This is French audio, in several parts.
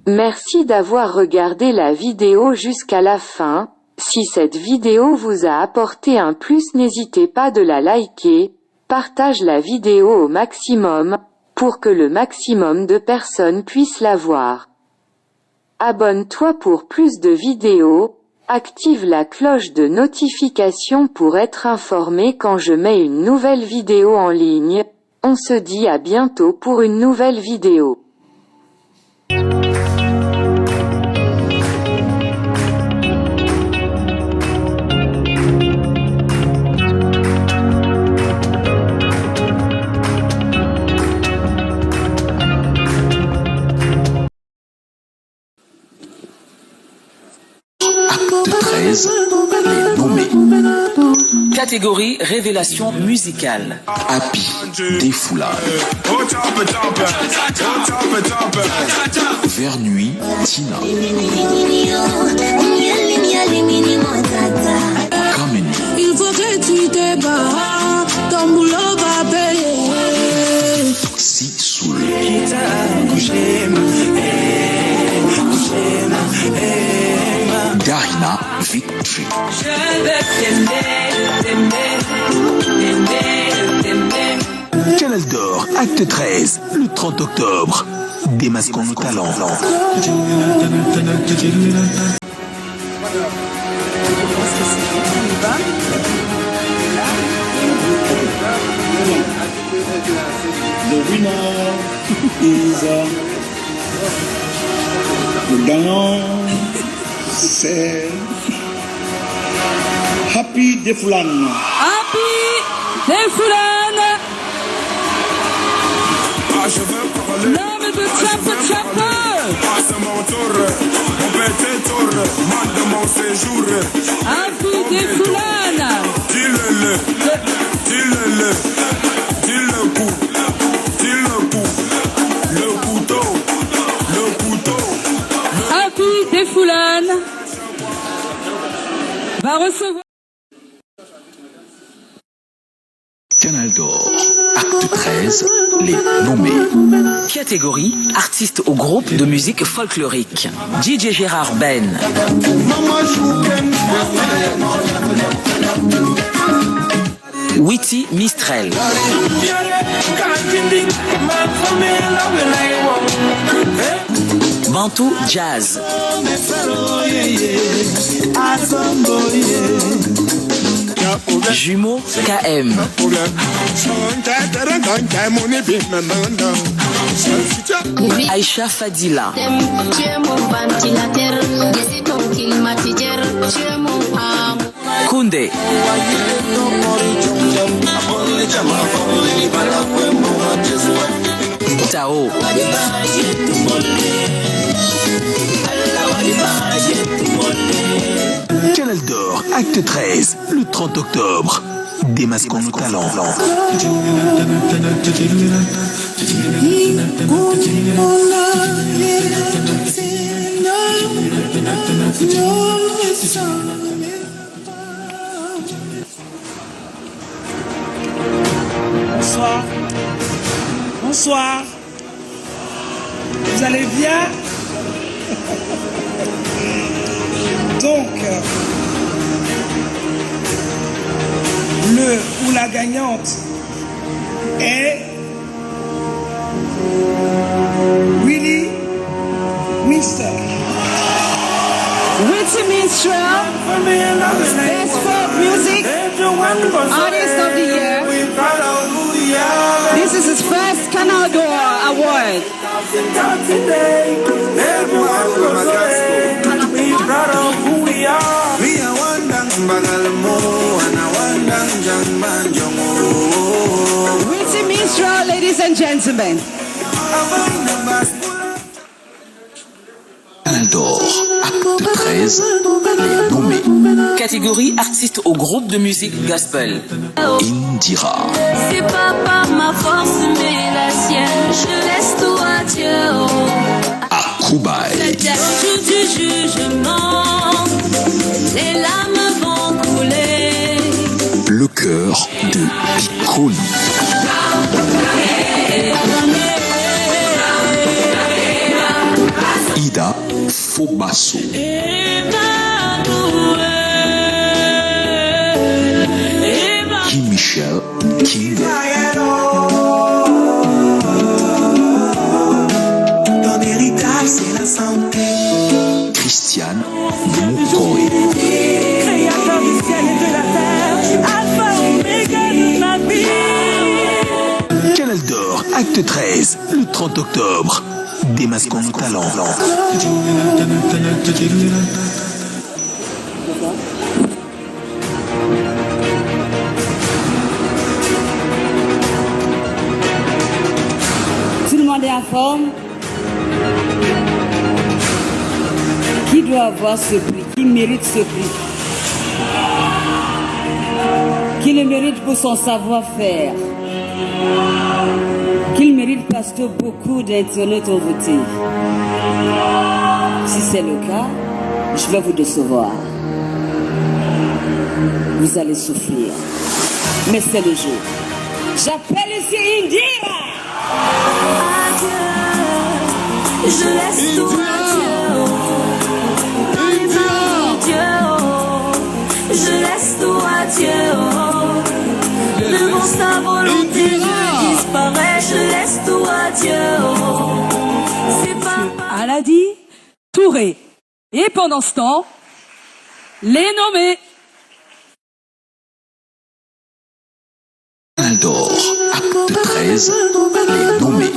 Merci d'avoir regardé la vidéo jusqu'à la fin. Si cette vidéo vous a apporté un plus, n'hésitez pas de la liker, partage la vidéo au maximum, pour que le maximum de personnes puissent la voir. Abonne-toi pour plus de vidéos, active la cloche de notification pour être informé quand je mets une nouvelle vidéo en ligne. On se dit à bientôt pour une nouvelle vidéo. Acte 13, les nommés. Catégorie révélation musicale. Happy, Défoulade. Vers nuit, Tina. Kameni. Il faut que tu te bats, ton boulot va payer. Si Soul. Garina Victory. Canal d'Or, acte 13, le 30 octobre. Démasquons nos talents. The winner is le gagnant, c'est Happy Défoulade. Happy Défoulade. L'homme de Tchapa. C'est mon tour, mon petit tour, mal de mon séjour. Happy Défoulade. Dis-le, dis-le, dis-le coup, le couteau. Happy Défoulade va recevoir. Canal d'Or, acte 13, les nommés. Catégorie artiste au groupe de musique folklorique. DJ Gérard Ben. Witty Mistrel. Bantou Jazz. Jumeaux KM. Aïcha Fadila. Koundé. Tao. Canal d'Or, acte 13, le 30 octobre. Démasquons nos talents. Bonsoir. Bonsoir. Vous allez bien? Donc, le ou la gagnante est Willy Minster. Witty Minstrel, Best Folk Music Artist of the Year. This is his first Canal d'Or award. Witty Minstrel, ladies and gentlemen. Canal d'Or, acte 13, les nommés. Catégorie artiste au groupe de musique gospel. Indira. C'est pas par ma force mais la sienne. Je laisse tout à Dieu. Akoubaï. C'est le jour du jugement. Les larmes vont couler. Le cœur de Piccoli. Ida Fobasso. Guy Michel King. Ton héritage, c'est la santé. Christiane Moukoé. Créateur du ciel et de la terre, alpha oméga de ma vie. Canal d'Or, acte 13, le 30 octobre. Démasquons nos talents. Tout le monde est en forme. Qui doit avoir ce prix? Qui mérite ce prix? Qui le mérite pour son savoir-faire? Qui le mérite parce que beaucoup d'internautes ont voté? Si c'est le cas, je vais vous décevoir. Vous allez souffrir. Mais c'est le jeu. J'appelle ici Indira. Adieu, je laisse tout à Dieu. Je laisse tout à Dieu. Devant sa volonté, je disparais. Je laisse tout à Dieu. C'est pas Aladi Touré. Et pendant ce temps, les nommés. Canal d'Or, acte 13, les nommés.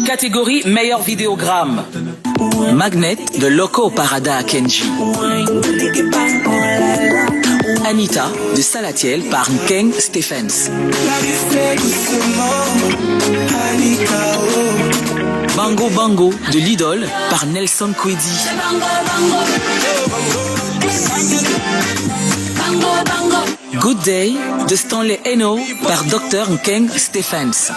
Catégorie meilleur vidéogramme. Magnet de Loco Parada Kenji. Anita de Salatiel par Nkeng Stephens. Bango Bango de l'Idole par Nelson Kwedi. Good Day de Stanley Eno par Dr Nkeng Stephens.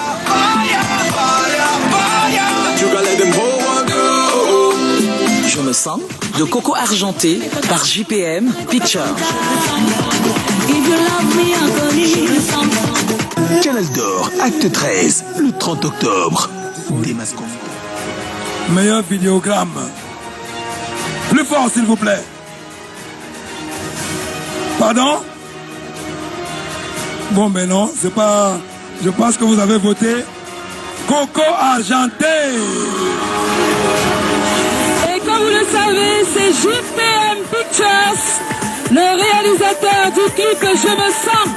Je me sens de Coco Argenté par JPM Picture. Canal d'Or, acte 13, le 30 octobre. Démasquons. Meilleur vidéogramme. Plus fort, s'il vous plaît. Pardon? Bon, mais non, c'est pas... Je pense que vous avez voté Coco Argenté. Et comme vous le savez, c'est JPM Pictures, le réalisateur du clip Je me sens,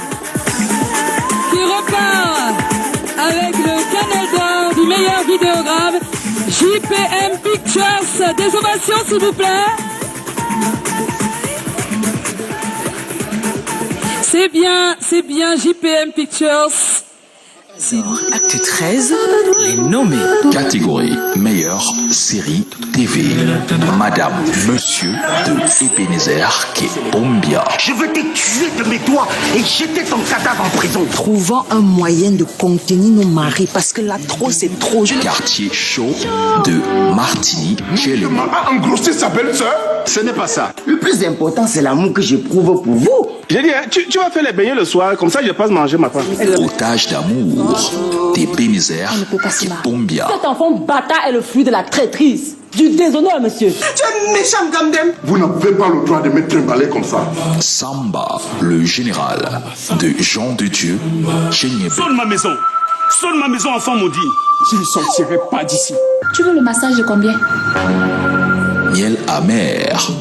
qui repart avec le Canal d'Or du meilleur vidéogramme. JPM Pictures, des ovations s'il vous plaît. C'est bien JPM Pictures. Acte 13, les nommés. Catégorie meilleure série TV. Madame, Monsieur de Ebenezer Kebombia. Je veux te tuer de mes doigts et jeter ton cadavre en prison. Trouvons un moyen de contenir nos maris parce que là trop c'est trop. Quartier chaud de Martini Chelema. A engrossé sa belle-sœur? Ce n'est pas ça. Le plus important, c'est l'amour que j'éprouve pour vous. J'ai dit, hein, tu vas faire les beignets le soir, comme ça je passe manger ma femme. Otage d'amour d'Ebenezer Kebombia. Cet enfant bâtard est le fruit de la traîtrise, du déshonneur, monsieur. Tu es méchant, Gamdem. Vous n'avez pas le droit de me trimballer comme ça. Samba, le général de Jean de Dieu Chenyebe. Sonne ma maison, enfant maudit. Je ne sortirai pas d'ici. Tu veux le massage de combien? Miel amer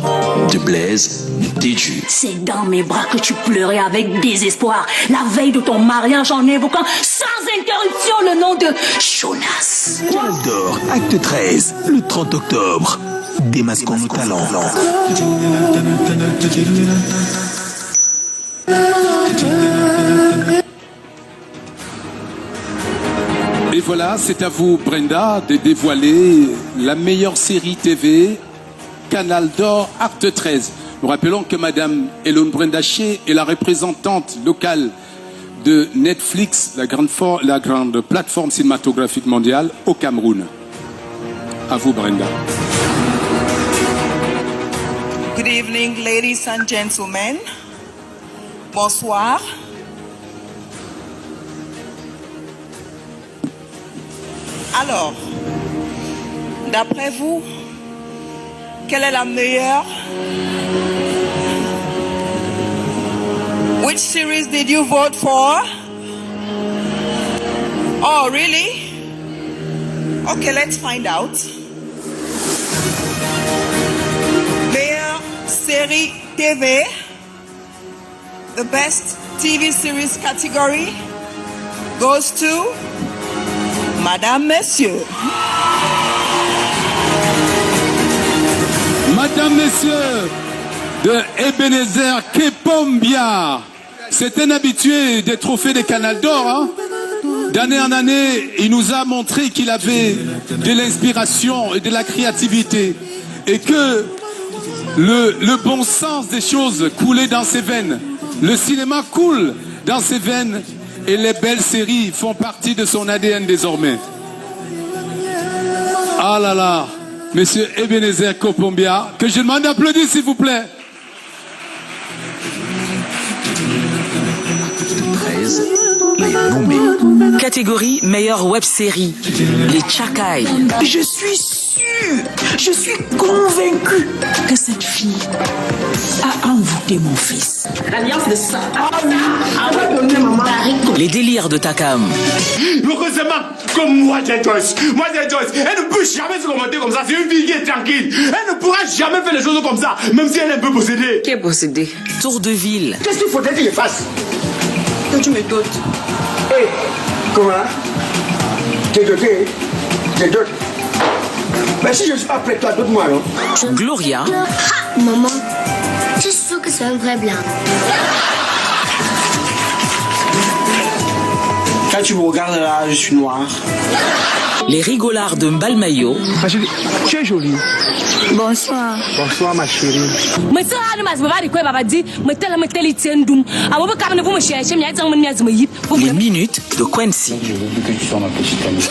de Blaise Déju. C'est dans mes bras que tu pleurais avec désespoir la veille de ton mariage en évoquant sans interruption le nom de Jonas. Canal d'Or, acte 13, le 30 octobre. Démasquons nos talents. Et voilà, c'est à vous, Brenda, de dévoiler la meilleure série TV, Canal d'Or, acte 13. Nous rappelons que Madame Elon Brenda Shea est la représentante locale de Netflix, la grande plateforme cinématographique mondiale au Cameroun. À vous, Brenda. Good evening, ladies and gentlemen. Bonsoir. Alors, d'après vous, quelle est la meilleure? Which series did you vote for? Oh, really? Okay, let's find out. Meilleure série TV. The best TV series category goes to Madame, Messieurs. Madame, Messieurs, de Ebenezer Kepombia. C'est un habitué des trophées des Canal d'Or. Hein? D'année en année, il nous a montré qu'il avait de l'inspiration et de la créativité. Et que le bon sens des choses coulait dans ses veines. Le cinéma coule dans ses veines. Et les belles séries font partie de son ADN désormais. Ah là là, Monsieur Ebenezer Kepombia, que je demande d'applaudir s'il vous plaît. 13, les nommés. Catégorie meilleure web série, les Chakai. Je suis sûre, je suis convaincue que cette fille a envoûté mon fils. L'alliance de ça. Les délires de Takam. Heureusement, comme moi j'ai Joyce. Moi j'ai Joyce. Elle ne peut jamais se comporter comme ça. C'est une fille qui est tranquille. Elle ne pourra jamais faire les choses comme ça, même si elle est un peu possédée. Qui est possédée? Tour de ville. Qu'est-ce qu'il faudrait qu'il fasse? Que tu me doutes. Hé, comment? T'es doté? T'es doté? Mais si je ne suis pas prêt, toi, doute-moi, non? Gloria. Ah, maman, je suis sûre que c'est un vrai blanc. Quand tu me regardes là, je suis noir. Les rigolards de Mbalmayo. Ma chérie, tu es jolie. Bonsoir. Bonsoir, ma chérie. Les minutes de Quincy. Je veux plus que tu sois ma petite amie.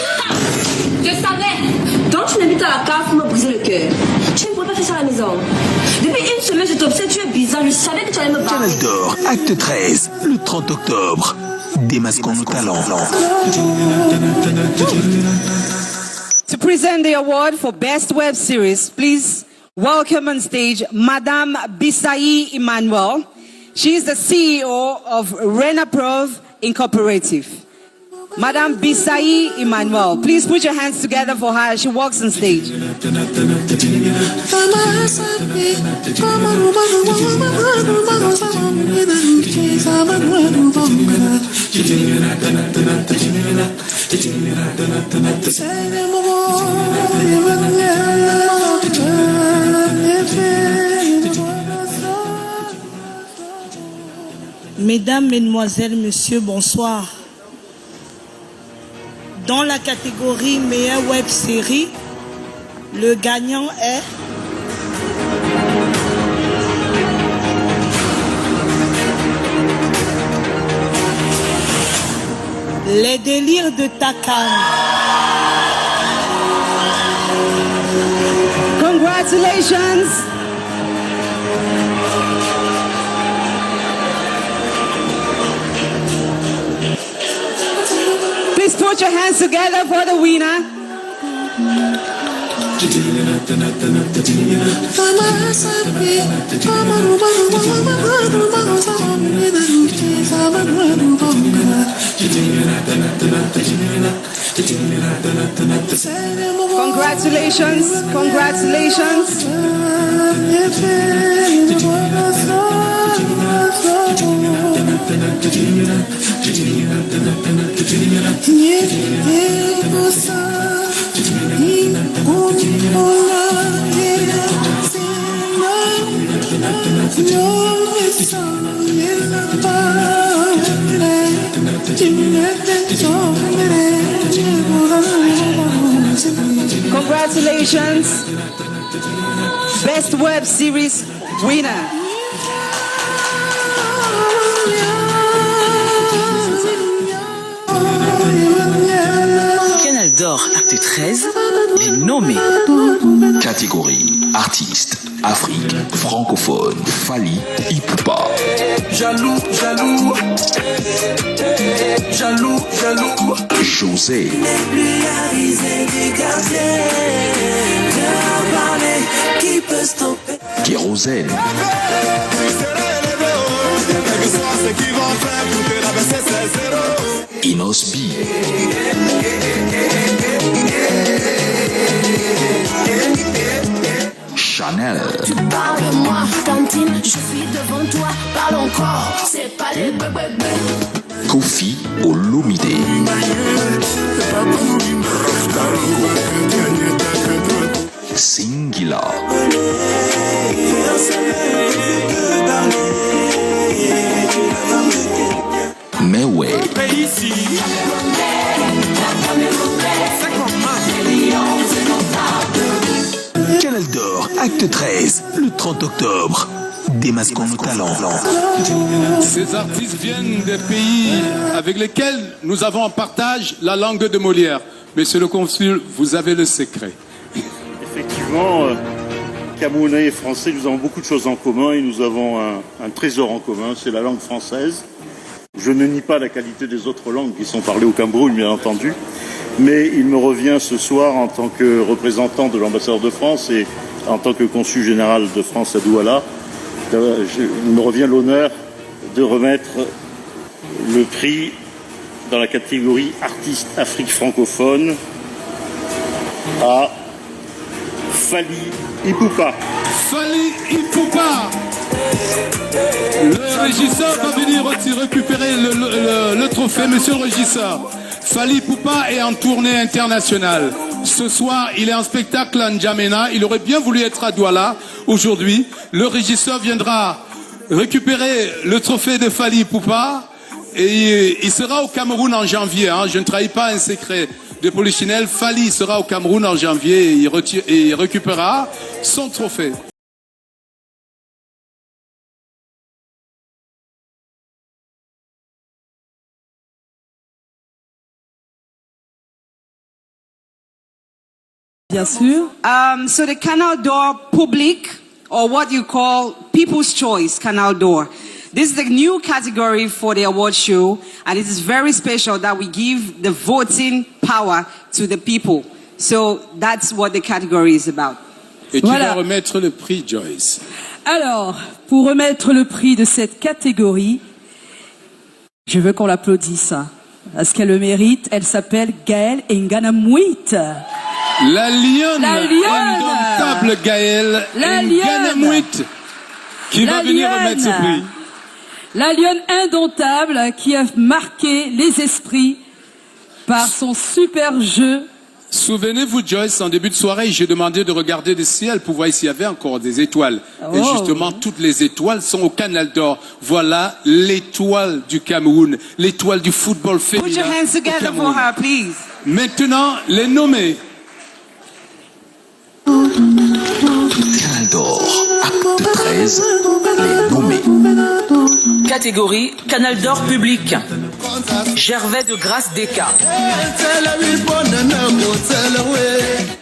Je savais. Donc tu m'invites à la cave pour me briser le cœur. Tu ne pourrais pas faire ça à la maison. Depuis une semaine, je t'observe, tu es bizarre. Je savais que tu allais me barrer. Canal d'Or, acte 13, le 30 octobre. Démasquons nos talents. To present the award for Best Web Series, please welcome on stage Madame Bissaï Emmanuel. She is the CEO of Renaprov Incorporated. Madame Bissaï Emmanuel, please put your hands together for her as she walks on stage. Mesdames, Mesdemoiselles, Messieurs, bonsoir. Dans la catégorie meilleure web série, le gagnant est Les délires de Takam. Congratulations. Please put your hands together for the winner. Congratulations, congratulations. Congratulations, Best Web Series winner. Canal d'Or, acte 13, les nommés. Catégorie artiste, Afrique, francophone, Fali, Ipupa. Jaloux, jaloux. Jaloux, jaloux. José. Plus avisé du quartier. Leur parler, qui peut se Ozen, Inosbi, Chanel, Tu parles de moi, Tantine, je suis devant toi, parle encore, c'est pas les bébés. Kofi Olomide, Singila, Mewe, Canal d'Or, acte 13, le 30 octobre. Démasquons nos talents. Ces artistes viennent des pays avec lesquels nous avons en partage la langue de Molière. Monsieur le consul, vous avez le secret. Effectivement, Camerounais et Français, nous avons beaucoup de choses en commun et nous avons un trésor en commun, c'est la langue française. Je ne nie pas la qualité des autres langues qui sont parlées au Cameroun, bien entendu, mais il me revient ce soir, en tant que représentant de l'ambassadeur de France et en tant que consul général de France à Douala, il me revient l'honneur de remettre le prix dans la catégorie artiste Afrique francophone à Fally Ipupa. Fally Ipupa. Le régisseur va venir récupérer le trophée, monsieur le régisseur. Fally Ipupa est en tournée internationale. Ce soir, il est en spectacle à N'Djamena. Il aurait bien voulu être à Douala aujourd'hui. Le régisseur viendra récupérer le trophée de Fally Ipupa et il sera au Cameroun en janvier. Je ne trahis pas un secret de Polichinelle. Fally sera au Cameroun en janvier et il récupérera son trophée. Bien sûr. So the Canal d'Or Public, or what you call People's Choice Canal d'Or. This is a new category for the award show, and it is very special that we give the voting power to the people. So that's what the category is about. Et tu vas remettre le prix, Joyce. Alors, pour remettre le prix de cette catégorie, je veux qu'on l'applaudisse, parce qu'elle le mérite. Elle s'appelle Gaëlle Nganamouit. La lionne indomptable Gaëlle Nganamouit qui va venir remettre ce prix. La lionne indomptable qui a marqué les esprits par son super jeu. Souvenez-vous, Joyce, en début de soirée, j'ai demandé de regarder le ciel pour voir s'il y avait encore des étoiles. Oh. Et justement, toutes les étoiles sont au Canal d'Or. Voilà l'étoile du Cameroun, l'étoile du football féminin. Put your hands together for her, please. Maintenant, les nommés. Canal d'Or, acte 13, les nommés. Catégorie Canal d'Or public. Gervais de Grâce Deka.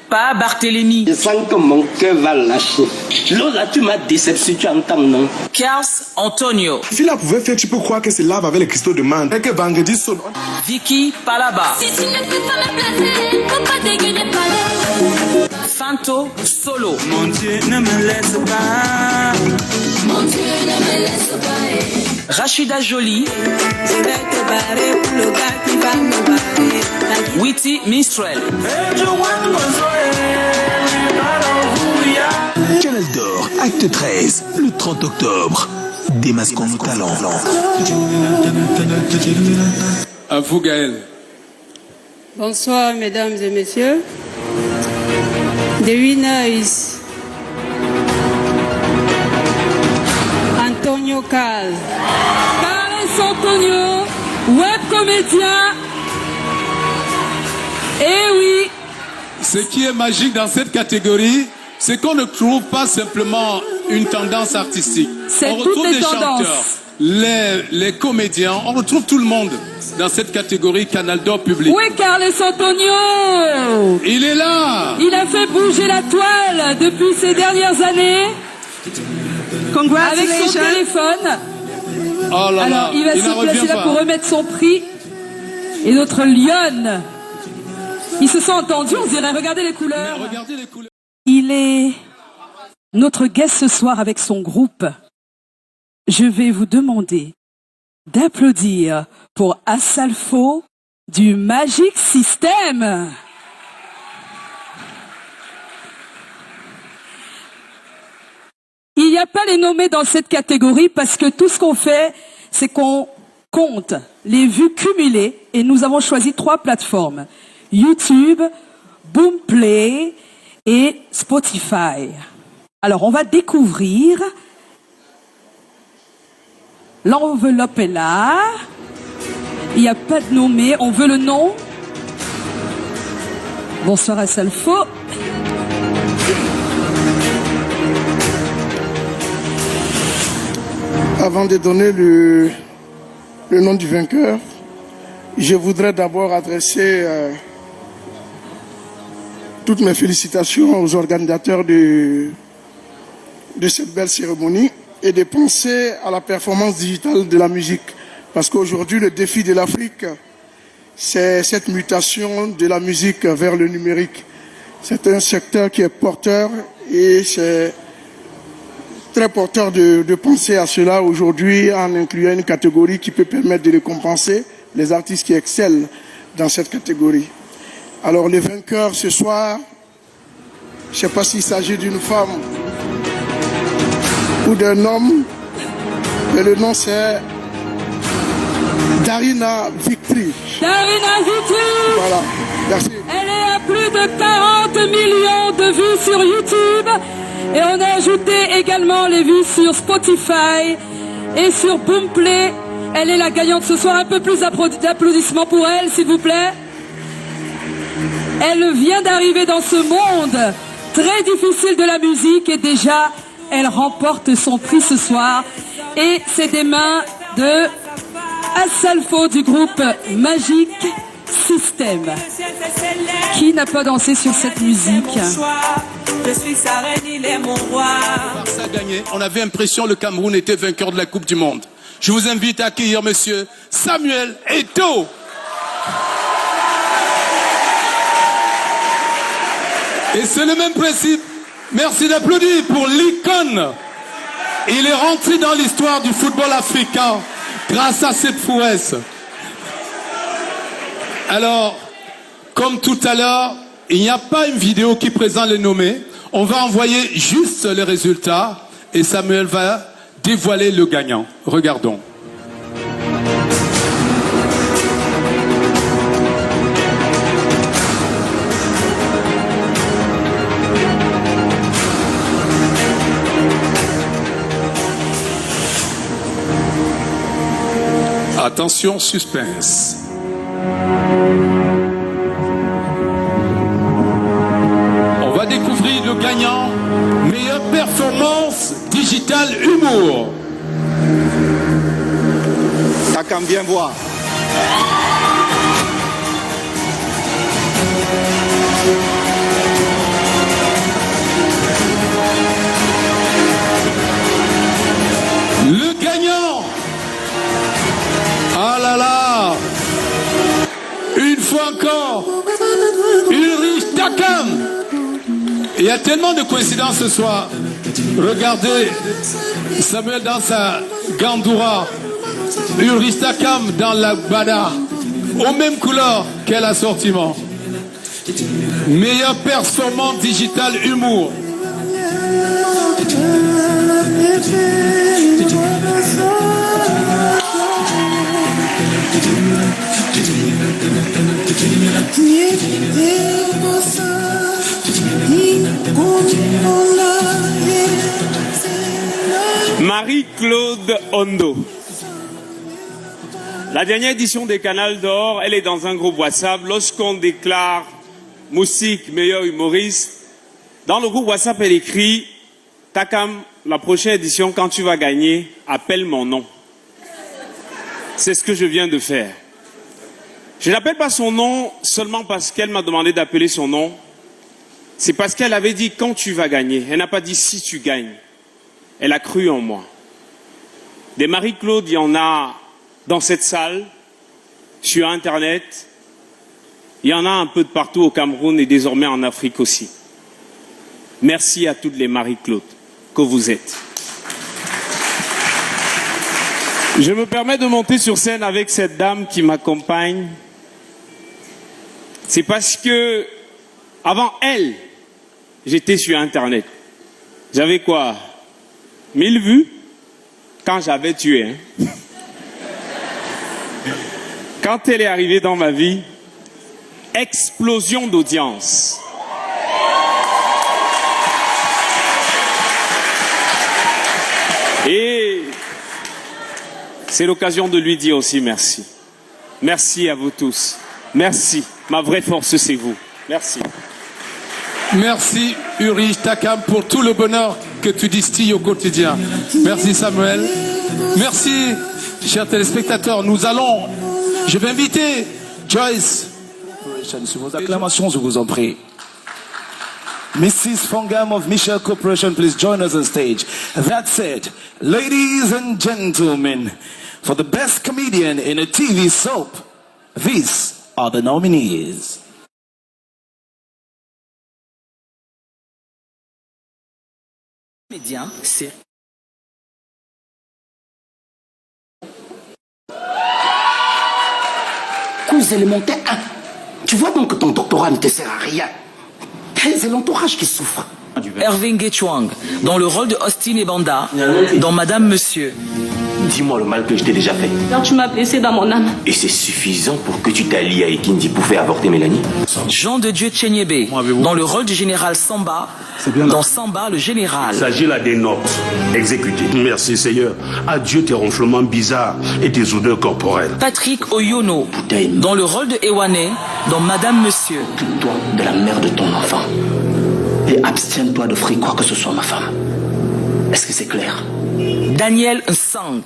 Pas Barthélémy. Je sens que mon cœur va lâcher. Lola, tu m'as déception, tu entends, non? Kers Antonio. Si la pouvait faire, tu peux croire que c'est lave avec les cristaux de mangue et que vendredi sonne. Vicky Palaba. Si tu ne peux pas me placer, faut pas dégainer palais. Fanto Solo. Mon Dieu, ne me laisse pas. Mon Dieu, ne me laisse pas. Rachida Jolie. Je vais te barrer pour le gars qui va me barrer. Witty Mistrel. Canal d'Or, acte 13, le 30 octobre. Démasquons nos talents. À vous, Gaëlle. Bonsoir, mesdames et messieurs. The winner is Antonio Cal. Carlos Antonio, web comédien. Eh oui. Ce qui est magique dans cette catégorie, c'est qu'on ne trouve pas simplement une tendance artistique. C'est on retrouve toutes les les tendances. chanteurs, les comédiens, on retrouve tout le monde dans cette catégorie Canal d'Or public. Où est Carlos Antonio? Il est là. Il a fait bouger la toile depuis ces dernières années. Avec son téléphone. Oh là Alors, là, il va se placer là pour remettre son prix. Et notre lionne. Ils se sont entendus, on dirait, regardez les couleurs. Regardez les couleurs. Il est notre guest ce soir avec son groupe, je vais vous demander d'applaudir pour Asalfo du Magic System. Il n'y a pas les nommés dans cette catégorie parce que tout ce qu'on fait, c'est qu'on compte les vues cumulées et nous avons choisi 3 plateformes. YouTube, Boomplay et Spotify. Alors, on va découvrir. L'enveloppe est là. Il n'y a pas de nommé. On veut le nom. Bonsoir Asalfo. Avant de donner le nom du vainqueur, je voudrais d'abord adresser toutes mes félicitations aux organisateurs de cette belle cérémonie et de penser à la performance digitale de la musique. Parce qu'aujourd'hui, le défi de l'Afrique, c'est cette mutation de la musique vers le numérique. C'est un secteur qui est porteur et c'est très porteur de penser à cela aujourd'hui en incluant une catégorie qui peut permettre de récompenser les artistes qui excellent dans cette catégorie. Alors les vainqueurs ce soir, je ne sais pas s'il s'agit d'une femme ou d'un homme, mais le nom c'est Darina Victory. Darina Victory. Voilà, merci. Elle est à plus de 40 millions de vues sur YouTube. Et on a ajouté également les vues sur Spotify et sur Boomplay. Elle est la gagnante ce soir. Un peu plus d'applaudissements pour elle, s'il vous plaît. Elle vient d'arriver dans ce monde très difficile de la musique et déjà, elle remporte son prix ce soir. Et c'est des mains de Asalfo du groupe Magic System. Qui n'a pas dansé sur cette musique? Je suis sa reine, il est mon roi. Barça a gagné. On avait l'impression que le Cameroun était vainqueur de la Coupe du Monde. Je vous invite à accueillir monsieur Samuel Eto'o. Et c'est le même principe. Merci d'applaudir pour l'icône. Il est rentré dans l'histoire du football africain grâce à cette prouesse. Alors, comme tout à l'heure, il n'y a pas une vidéo qui présente les nommés. On va envoyer juste les résultats et Samuel va dévoiler le gagnant. Regardons. Attention, suspense. On va découvrir le gagnant, meilleure performance digitale humour. Takam, bien voir. Le gagnant. Ah là là. Une fois encore, Ulrich Takam. Il y a tellement de coïncidences ce soir. Regardez Samuel dans sa gandoura, Ulrich Takam dans la bada, aux mêmes couleurs quel assortiment. Meilleure performance digitale humour. Marie-Claude Hondo. La dernière édition des Canal d'Or, elle est dans un groupe WhatsApp. Lorsqu'on déclare Moussik, meilleur humoriste, dans le groupe WhatsApp, elle écrit « Takam, la prochaine édition, quand tu vas gagner, appelle mon nom. » C'est ce que je viens de faire. Je n'appelle pas son nom seulement parce qu'elle m'a demandé d'appeler son nom. C'est parce qu'elle avait dit quand tu vas gagner. Elle n'a pas dit si tu gagnes. Elle a cru en moi. Des Marie-Claude, il y en a dans cette salle, sur Internet. Il y en a un peu de partout au Cameroun et désormais en Afrique aussi. Merci à toutes les Marie-Claude. que vous êtes. Je me permets de monter sur scène avec cette dame qui m'accompagne. C'est parce que, avant elle, j'étais sur Internet. J'avais quoi? 1000 vues quand j'avais tué. Hein. Quand elle est arrivée dans ma vie, explosion d'audience. Et c'est l'occasion de lui dire aussi merci. Merci à vous tous. Merci. Ma vraie force, c'est vous. Merci. Merci Ulrich Takam pour tout le bonheur que tu distilles au quotidien. Merci Samuel. Merci, chers téléspectateurs. Je vais inviter Joyce. Sur vos acclamations, je vous en prie. Mrs. Fongam of Michelle Corporation, please join us on stage. That's it. Ladies and gentlemen, for the best comedian in a TV soap, these are the nominees. Média, c'est... Cause élémentaire 1. Tu vois donc que ton doctorat ne te sert à rien. C'est l'entourage qui souffre. Irving Getchwang, dans le rôle de Austin Ebanda, dans Madame Monsieur. Dis-moi le mal que je t'ai déjà fait. Alors tu m'as blessé dans mon âme. Et c'est suffisant pour que tu t'allies à Ekindi pour faire avorter Mélanie? Jean de Dieu Tchenyebe, dans le rôle du général Samba, dans Samba le général. Il s'agit là des notes exécutées. Merci Seigneur. Adieu tes ronflements bizarres et tes odeurs corporelles. Patrick Oyono, dans le rôle de Ewane, dans Madame Monsieur. Occupe-toi de la mère de ton enfant. Et abstiens-toi d'offrir quoi que ce soit à ma femme. Est-ce que c'est clair? Daniel Nsang,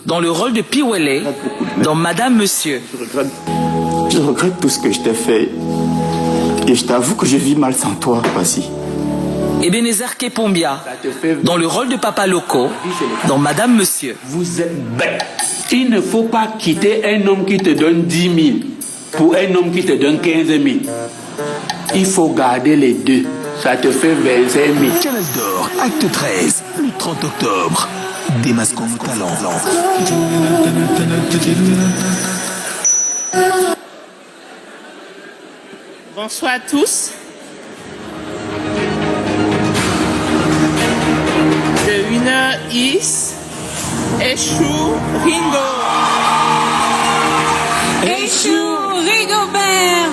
dans le rôle de Piwele, dans Madame Monsieur. Je regrette tout ce que je t'ai fait. Et je t'avoue que je vis mal sans toi, Pasi. Ebenezer Kepombia, dans le rôle de Papa Loco, dans Madame Monsieur. Vous êtes bête. Il ne faut pas quitter un homme qui te donne 10 000 pour un homme qui te donne 15 000. Il faut garder les deux. Ça te fait 25 000. Canal d'Or, acte 13, le 30 octobre. Démasquons nos talents. Bonsoir à tous. The winner is Eshu Ringo. Eshu Rigobert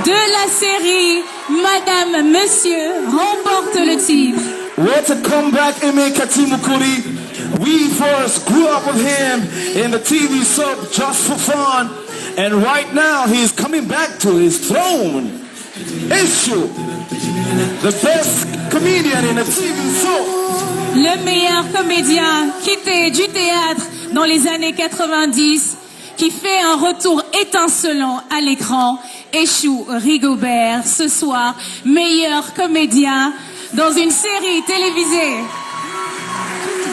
de la série Madame Monsieur remporte le titre. What a comeback, Emekati Mukuri. We first grew up with him in the TV soap Just for Fun. And right now he's coming back to his throne. Eshu, the best comedian in a TV soap. Le meilleur comédien quitté du théâtre dans les années 90, qui fait un retour étincelant à l'écran. Eshu Rigobert, ce soir, meilleur comédien dans une série télévisée.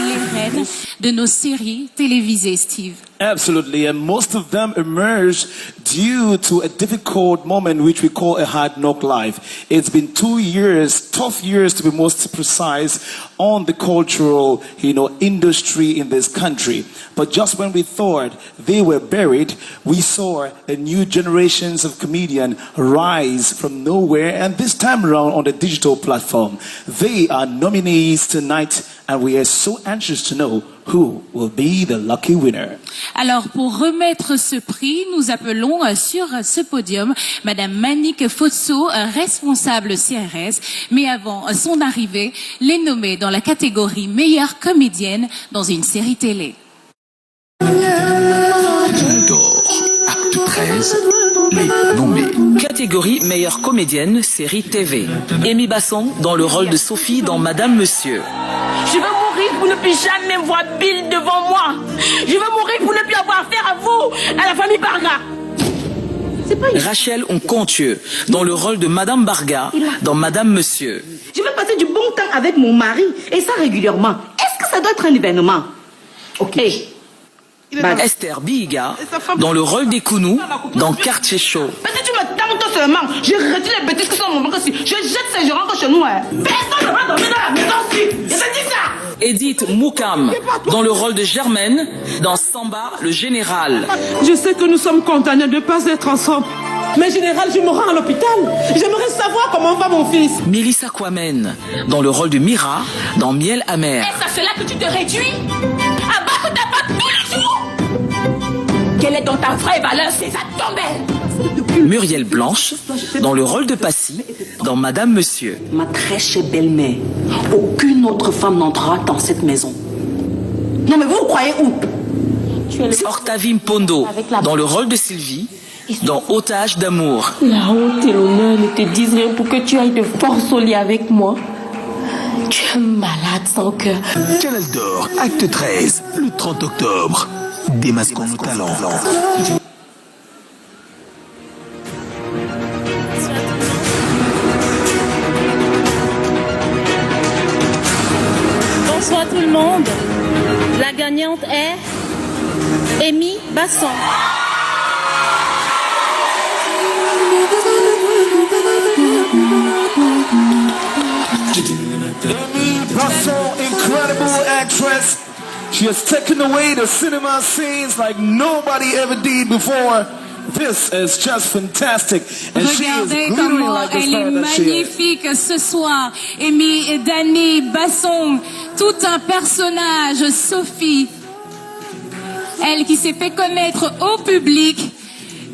Les reines de nos séries télévisées, Steve. Absolutely, and most of them emerged due to a difficult moment which we call a hard knock life. It's been 2 years, tough years to be most precise, on the cultural, industry in this country. But just when we thought they were buried, we saw a new generations of comedians rise from nowhere, and this time around on the digital platform. They are nominees tonight, and we are so anxious to know who will be the lucky winner. Alors, pour remettre ce prix, nous appelons sur ce podium Madame Manique Fosso, responsable CRS. Mais avant son arrivée, les nommer dans la catégorie meilleure comédienne dans une série télé. Canal d'Or, acte 13, les nommés. Catégorie meilleure comédienne, série TV. Amy Basson, dans le rôle de Sophie dans Madame Monsieur. Je veux mourir pour ne plus jamais voir Bill devant moi. Je veux mourir pour ne plus avoir affaire à vous, à la famille Barga. Rachel Oncontieux, dans le rôle de Madame Barga, dans Madame Monsieur. Je veux passer du bon temps avec mon mari, et ça régulièrement. Est-ce que ça doit être un événement? Ok. Esther Biiga, dans le rôle des Kounous, dans Quartier Chaud. Parce que tu me tentes seulement, je retire les bêtises qui sont dans mon banque aussi. Je jette ces gens chez nous. Personne ne va dormir dans la maison aussi. Je te dis ça. Edith Moukam, dans le rôle de Germaine, dans Samba, le général. Je sais que nous sommes condamnés de ne pas être ensemble. Mais général, je me rends à l'hôpital. J'aimerais savoir comment va mon fils. Mélissa Kwamène, dans le rôle de Mira, dans Miel amer. Est-ce à cela que tu te réduis? À battre ta patte tous les jours? Quelle est donc ta vraie valeur, César Tombel? Muriel Blanche, dans le rôle de Passy, dans Madame Monsieur. Ma très chère belle-mère, aucune autre femme n'entrera dans cette maison. Non mais vous croyez où? Octavie Mpondo, dans le rôle de Sylvie, dans Otage d'amour. La honte et l'honneur ne te disent rien pour que tu ailles de force au lit avec moi. Tu es malade sans cœur. Canal d'Or, acte 13, le 30 octobre. Démasquons nos talents. Bonsoir tout le monde. La gagnante est Amy Basson. Basson, incredible actress. She has taken away the cinema scenes like nobody ever did before. This is just fantastic. And regardez comment like elle est magnifique ce soir. Amy et Danny Basson, tout un personnage. Sophie, elle qui s'est fait connaître au public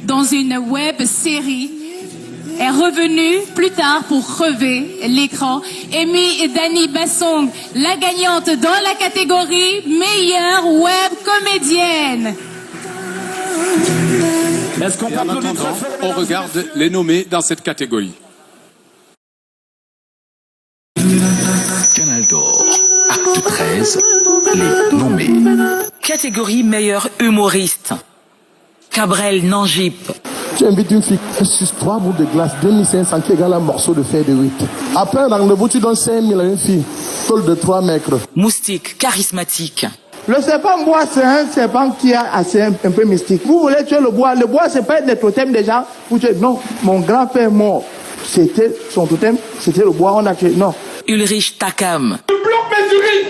dans une web série, est revenue plus tard pour crever l'écran. Amy et Danny Basson, la gagnante dans la catégorie meilleure web comédienne. Est-ce qu'on peut applaudir très fort? On regarde les nommés dans cette catégorie. Canal d'Or, acte 13, les nommés. Catégorie meilleur humoriste. Cabrel Nangip. Tu invites une fille sur 3 bouts de glace, 2500 qui égale un morceau de fer de 8. Après un rendez-vous, tu donnes 5000 à une fille. Tôle de 3 mètres. Moustique, charismatique. Le serpent bois, c'est un serpent qui est assez un peu mystique. Vous voulez tuer le bois. Le bois, c'est pas des totems déjà. Vous tuez. Non, mon grand-père mort, c'était son totem, c'était le bois, on a tué. Non. Ulrich Takam. Le bloc Mesuri.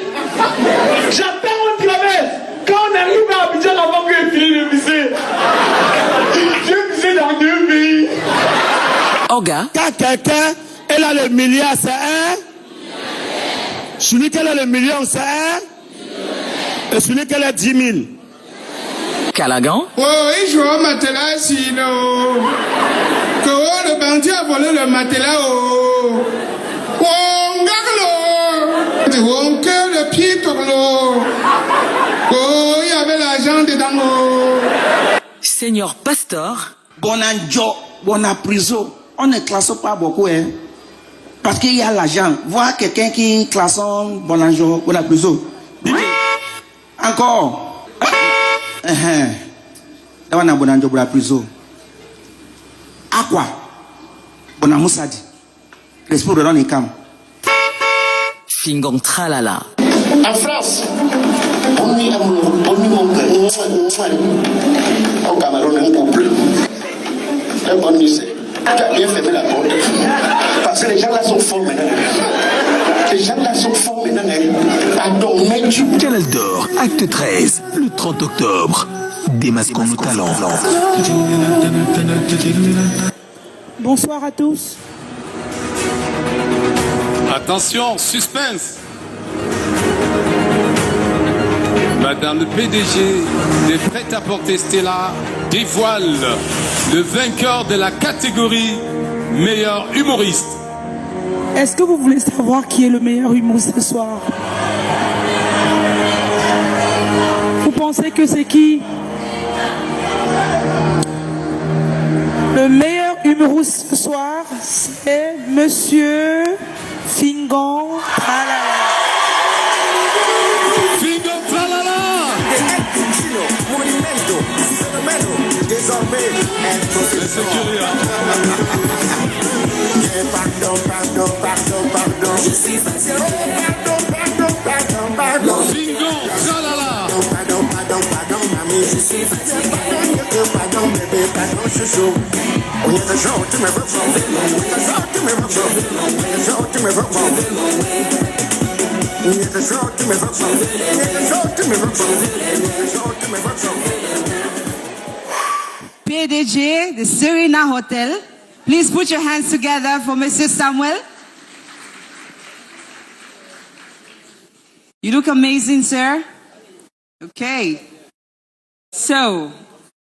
J'attends un kilomètre. Quand on arrive à Abidjan, avant que je finisse de pisser. Je pissais dans 2 pays. Oga. Quand quelqu'un, elle a le milliard, c'est un. Celui qui a le million, c'est un. Et celui qui a 10 000. Calagan. Oh, il joue au matelas, sinon. Que le bandit a volé le matelas, oh. Oh, ngaglo. Oh, que le pied tourne. Oh, il y avait l'argent dedans, oh. Seigneur Pastor. Bonanjo, prison. On ne classe pas beaucoup, hein. Parce qu'il y a l'argent. Voir quelqu'un qui classe Bonanjo, prison. Encore. On a Bonanjo pour la prison. À quoi? Bonamoussadi. L'esprit de l'Onikam. Fingong Tralala. En France, on y a au Cameroun un couple. Un bon musée. Tu as bien fermé la porte. Parce que les gens là sont forts maintenant. Les gens là sont forts maintenant. Canal d'Or, acte 13, le 30 octobre. Démasquons nos talents. Bonsoir à tous. Attention, suspense. Madame le PDG des prêt-à-porter Stella dévoile le vainqueur de la catégorie meilleur humoriste. Est-ce que vous voulez savoir qui est le meilleur humoriste ce soir? Vous pensez que c'est qui? Le meilleur humoriste ce soir, c'est Monsieur Fingong Tralala. Fingong Tralala. Pardon. Je suis fatigué. Pardon. Fingong Tralala. Pardon, mamie. Je suis fatigué. Pardon, bébé. Pardon, chouchou. On est un jour, tu me veux. PDG, the Serena Hotel. Please put your hands together for Mr. Samuel. You look amazing, sir. Okay. So,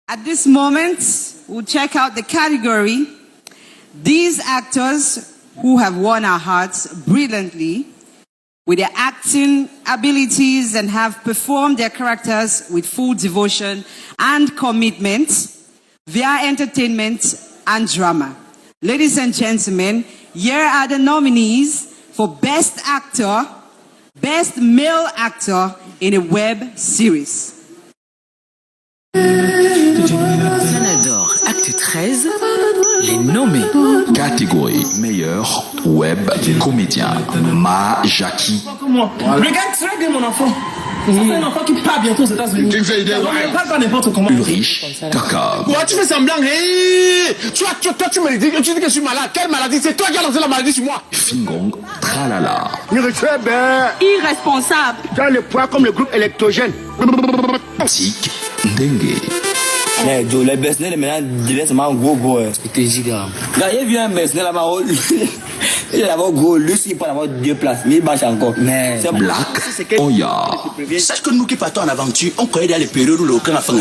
at this moment, we'll check out the category. These actors who have won our hearts brilliantly with their acting abilities and have performed their characters with full devotion and commitment via entertainment and drama. Ladies and gentlemen, here are the nominees for Best Actor, Best Male Actor in a Web Series. Canal d'Or, acte 13, les nommés. Catégorie meilleur web comédien. Ma Jackie. Regarde très bien mon enfant. C'est un enfant qui part bientôt aux États-Unis. Tu fais idée, ouais. Pas n'importe comment. Ulrich Takab. Quoi, tu fais semblant, hey! Toi, tu me dis que je suis malade. Quelle maladie? C'est toi qui as lancé la maladie sur moi. Fingong Tralala. Irresponsable. Tu as le poids comme le groupe électrogène. Tic Dengue. Mais Joe, les business maintenant deviennent seulement gros. C'était giga. Là, il y a vu un business là-bas. Il va avoir gros, lui, il peut avoir 2 places, mais il marche encore. Mais c'est Black Oya. Sache que nous qui partons en aventure, on connaît déjà les périodes où le camp a faim.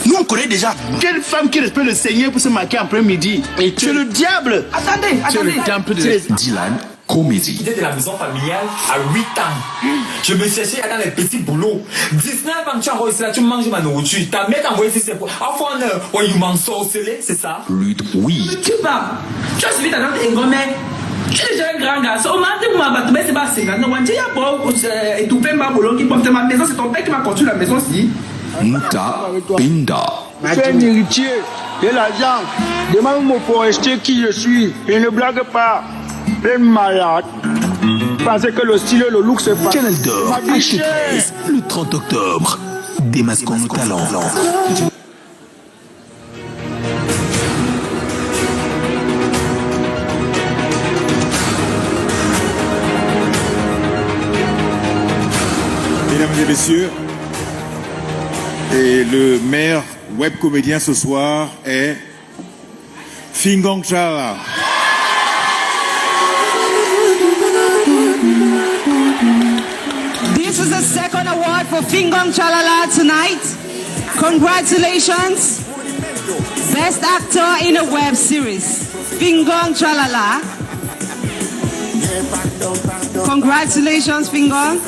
Nous, on connaît déjà. Quelle femme qui respecte le Seigneur pour se marquer en après-midi? C'est le diable. Attendez. C'est le temple de Dylan Comédie. J'étais de la maison familiale à 8 ans. Je me cherchais dans les petits boulots. 19 ans, tu as réussi là, tu manges ma nourriture. Ta mère t'a envoyé ici, c'est pour. Enfin, you m'en sorcelé, c'est ça? Oui. Tu parles. Tu as suivi ta tante et grand-mère. Tu es déjà un grand garçon. On m'a dit que ma bâtiment, c'est pas 50. Non, tu as beau et tout fait ma boulot qui porte ma maison. C'est ton père qui m'a construit la maison aussi. Muta Pinda. Tu es un héritier de l'argent. Demande-moi pour acheter qui je suis. Et ne blague pas. Les malades. Parce que le style et le look, c'est pas. Canal d'Or, H13, le 30 octobre. Démasquons nos talents. Mesdames et messieurs, et le meilleur web comédien ce soir est Fingong Chala. This is the second award for Fingong Chalala tonight. Congratulations. Best Actor in a Web Series. Fingong Chalala. Congratulations, Fingong.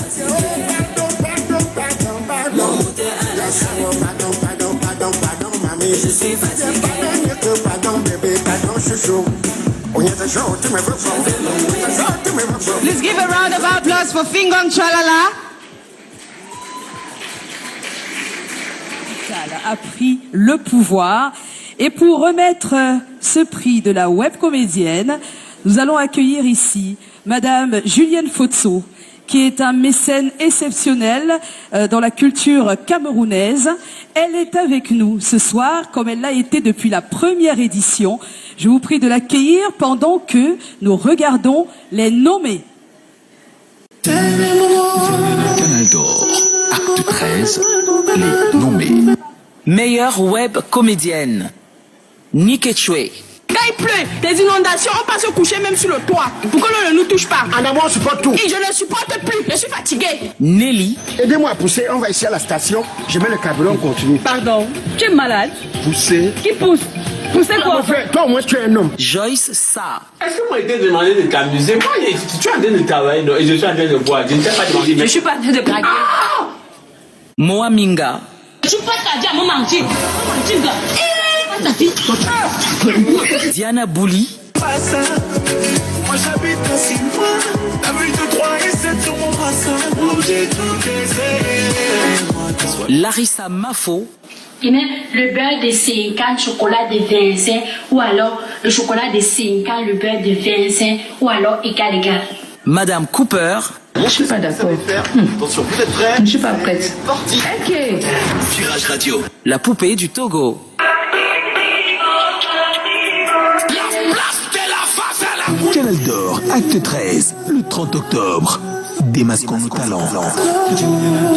Let's give a round of applause for Fingong Chalala. A pris le pouvoir. Et pour remettre ce prix de la web comédienne, nous allons accueillir ici Madame Julienne Fotso, qui est un mécène exceptionnel dans la culture camerounaise. Elle est avec nous ce soir, comme elle l'a été depuis la première édition. Je vous prie de l'accueillir pendant que nous regardons les nommés. Canal d'Or, acte 13, les nommés. Meilleure web comédienne. Nike Choué. Quand il pleut, les inondations, on passe se coucher même sur le toit. Pourquoi l'on ne nous touche pas? En amour, on supporte tout. Et je ne supporte plus, je suis fatiguée. Nelly. Aidez-moi à pousser, on va ici à la station. Je mets le carburant, on continue. Pardon, tu es malade? Pousser. Qui pousse? Pousser quoi? Toi au moins tu es un homme. Joyce Sa. Est-ce que moi, je t'ai demandé de t'amuser? Moi, tu es en train de travailler et je suis en train de boire. Je ne t'ai pas demandé. Je suis pas en train de braguer. Moaminga. Je suis pas à mon manger. Diana Bouli. Moi j'habite à 6 mois. La ville de 3 et 7 sur mon brassard. J'ai tout essayé. Larissa Mafo. Le beurre de 5 ans, chocolat de 25, ou alors le chocolat de 5 ans, le beurre de 25, ou alors égal. Madame Cooper. Je suis pas d'accord. Attention, vous êtes prêts? Je suis pas prête. Parti. Ok. Tirage radio. La poupée du Togo. Canal d'Or, acte 13, le 30 octobre. démasquons nos talents.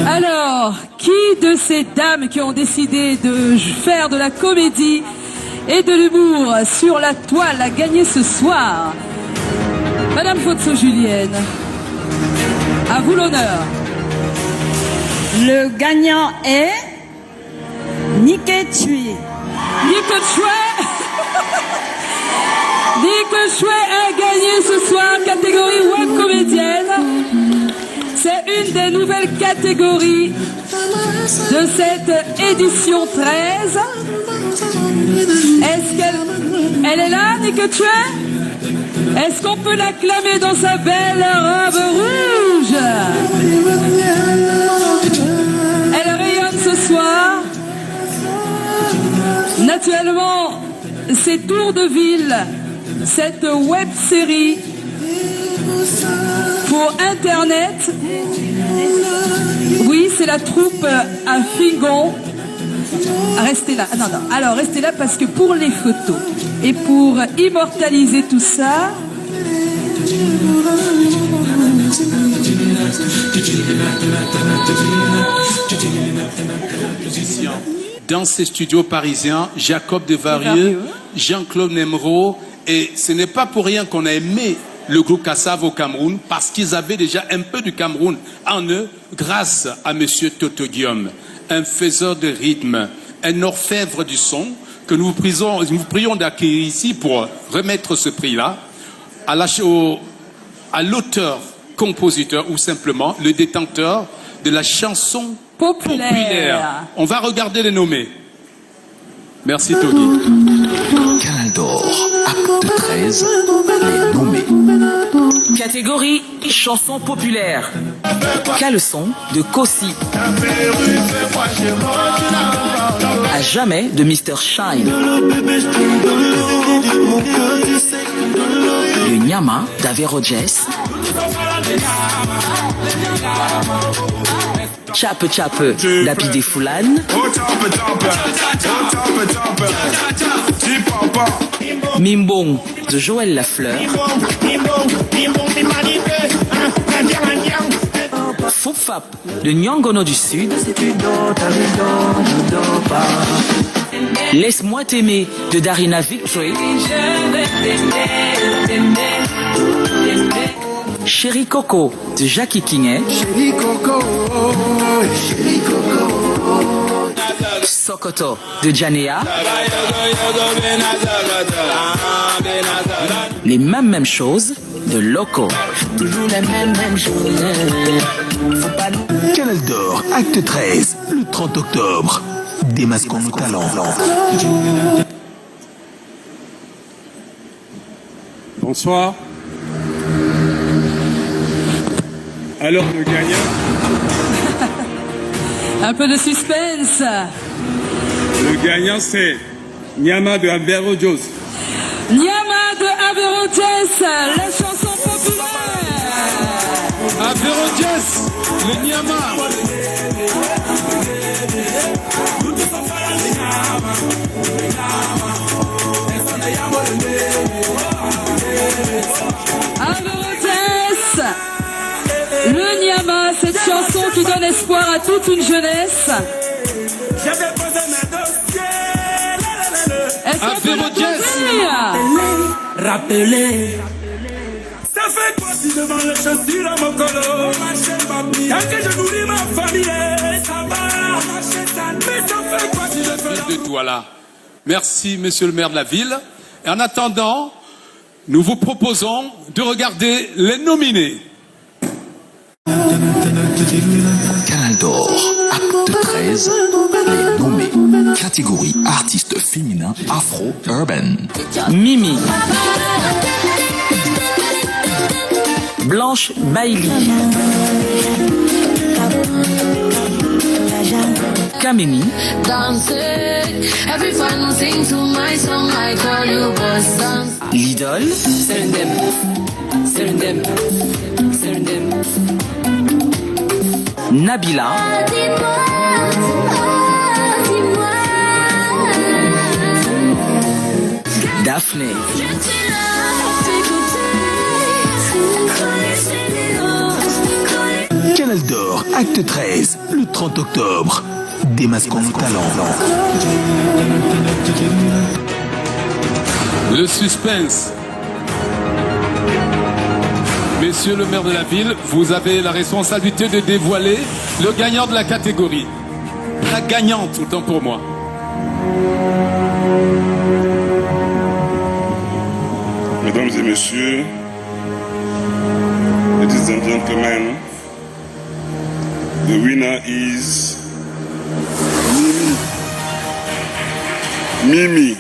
Alors, qui de ces dames qui ont décidé de faire de la comédie et de l'humour sur la toile a gagné ce soir? Madame Fotso-Julienne, à vous l'honneur. Le gagnant est Nike Tui. Nike Chouet a gagné ce soir, catégorie web comédienne. C'est une des nouvelles catégories de cette édition 13. Est-ce qu'elle est là, Nike Chouet? Est-ce qu'on peut l'acclamer dans sa belle robe rouge? Elle rayonne ce soir. Naturellement, c'est Tour de Ville, cette web-série pour Internet. Oui, c'est la troupe à Fingon. Restez là. Non. Alors, restez là parce que pour les photos et pour immortaliser tout ça, dans ces studios parisiens, Jacob Desvarieux, Jean-Claude Nemro, et ce n'est pas pour rien qu'on a aimé le groupe Kassav au Cameroun, parce qu'ils avaient déjà un peu du Cameroun en eux, grâce à Monsieur Toto Guillaume, un faiseur de rythme, un orfèvre du son, que nous vous prions d'accueillir ici pour remettre ce prix-là à l'auteur, compositeur ou simplement le détenteur de la chanson populaire. On va regarder les nommés. Merci Togi. Canal d'Or, acte 13, les nommés. Catégorie chanson populaire. Caleçon de Kossi. À jamais de Mr. Shine. Le Nyama d'Avero Jess. Chape Chape d'Apide Foulane. Mimbong de Joël Lafleur. Foupfap de Nyangono du Sud. Laisse-moi t'aimer de Darina Victory. Chéri Coco de Jackie Kiné. Sokoto de Janea. Les mêmes choses de Loco. Toujours les mêmes choses. Canal d'Or, acte 13, le 30 octobre. Démasquons nos talents. Bonsoir. Alors le gagnant. Un peu de suspense. Le gagnant c'est Nyama de Avero Jess. Nyama de Avero Jess, la chanson populaire. Avero Jess, le Nyama. Avero Jess, le Nyama, cette chanson qui donne espoir à toute une jeunesse. Est-ce qu'on peut l'applaudir? Rappelez. Ça fait quoi si devant les chaussures à mon colo? Tant que je nourris ma famille, ça va. Mais ça fait quoi si je fais de Douala. Merci, monsieur le maire de la ville. Et en attendant, nous vous proposons de regarder les nominés. Canal d'Or, acte 13, les nommés. Catégorie artiste féminin afro-urban. Mimi. Blanche Bailey. Kamini. L'idole. Nabila. Daphné. Canal d'Or, acte 13, le 30 octobre. Démasquons nos talents. Le suspense. Messieurs le maire de la ville, vous avez la responsabilité de dévoiler le gagnant de la catégorie. La gagnante, autant pour moi. Mesdames et messieurs, ladies and gentlemen, the winner is Mimi.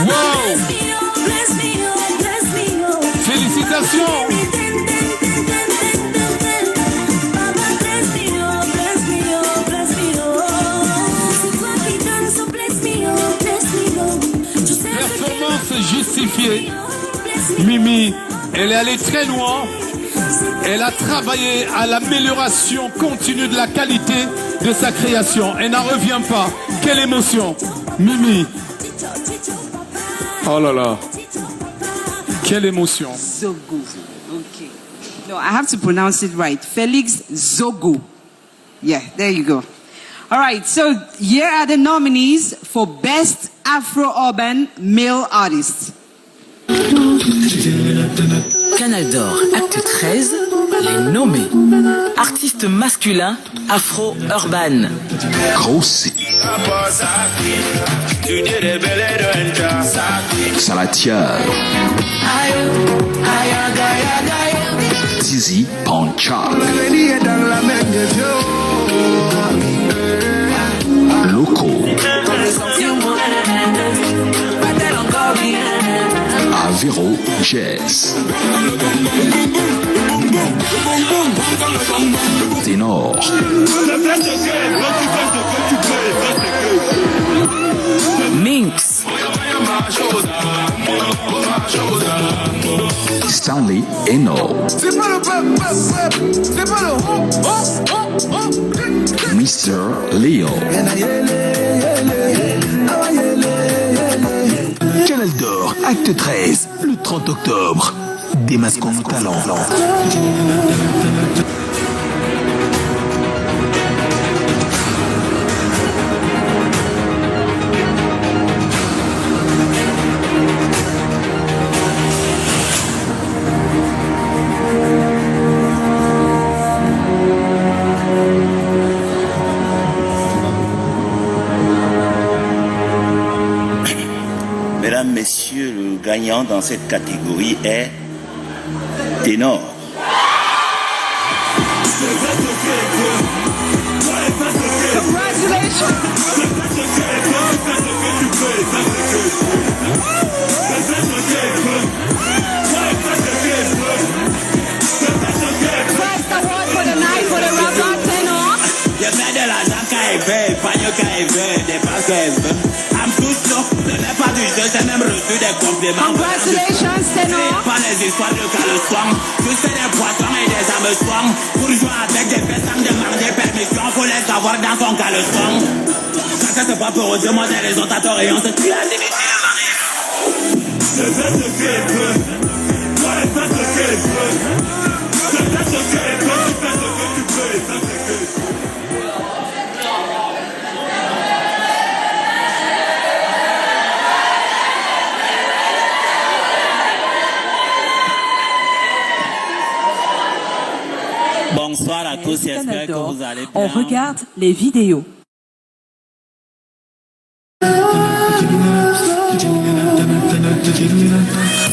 Wow! Félicitations! Performance justifiée. Mimi, elle est allée très loin. Elle a travaillé à l'amélioration continue de la qualité de sa création. Elle n'en revient pas. Quelle émotion. Mimi. Oh là là. Quelle émotion. Zogo. Okay. No, I have to pronounce it right. Felix Zogo. Yeah, there you go. All right, so here are the nominees for Best Afro-Urban Male Artist. Canal d'Or, acte 13, les nommés. Artiste masculin, afro-urban. Grossi. Salatiel. Zizi Panchal. Loco. Avero Jazz. Ténor. Minx. Stanley Eno. Mr. Leo. Canal d'Or, acte 13, le 30 octobre. Démasquons nos talents. Mesdames, Messieurs, le gagnant dans cette catégorie est Ténor. Je fais de l'argent quand il veut, pagnon quand il veut, dépense quand il veut. I'm too slow, ce n'est pas du jeu, j'ai même reçu des compliments. Congratulations, Ténor. Pas les histoires de calostron, tous c'est des poissons et des hameçons. Pour jouer avec des fesses sans demander permission, faut les savoir dans son calostron. Quand ça c'est pas pour eux, moi j'ai raison, t'as tort et on se tue à démissionner. Je fais ce qu'il veut, toi et fais ce qu'il veut. Je fais ce qu'il veut, tu fais ce que tu peux et fais ce que tu veux. Bonsoir à tous, j'espère que vous allez bien. On regarde les vidéos.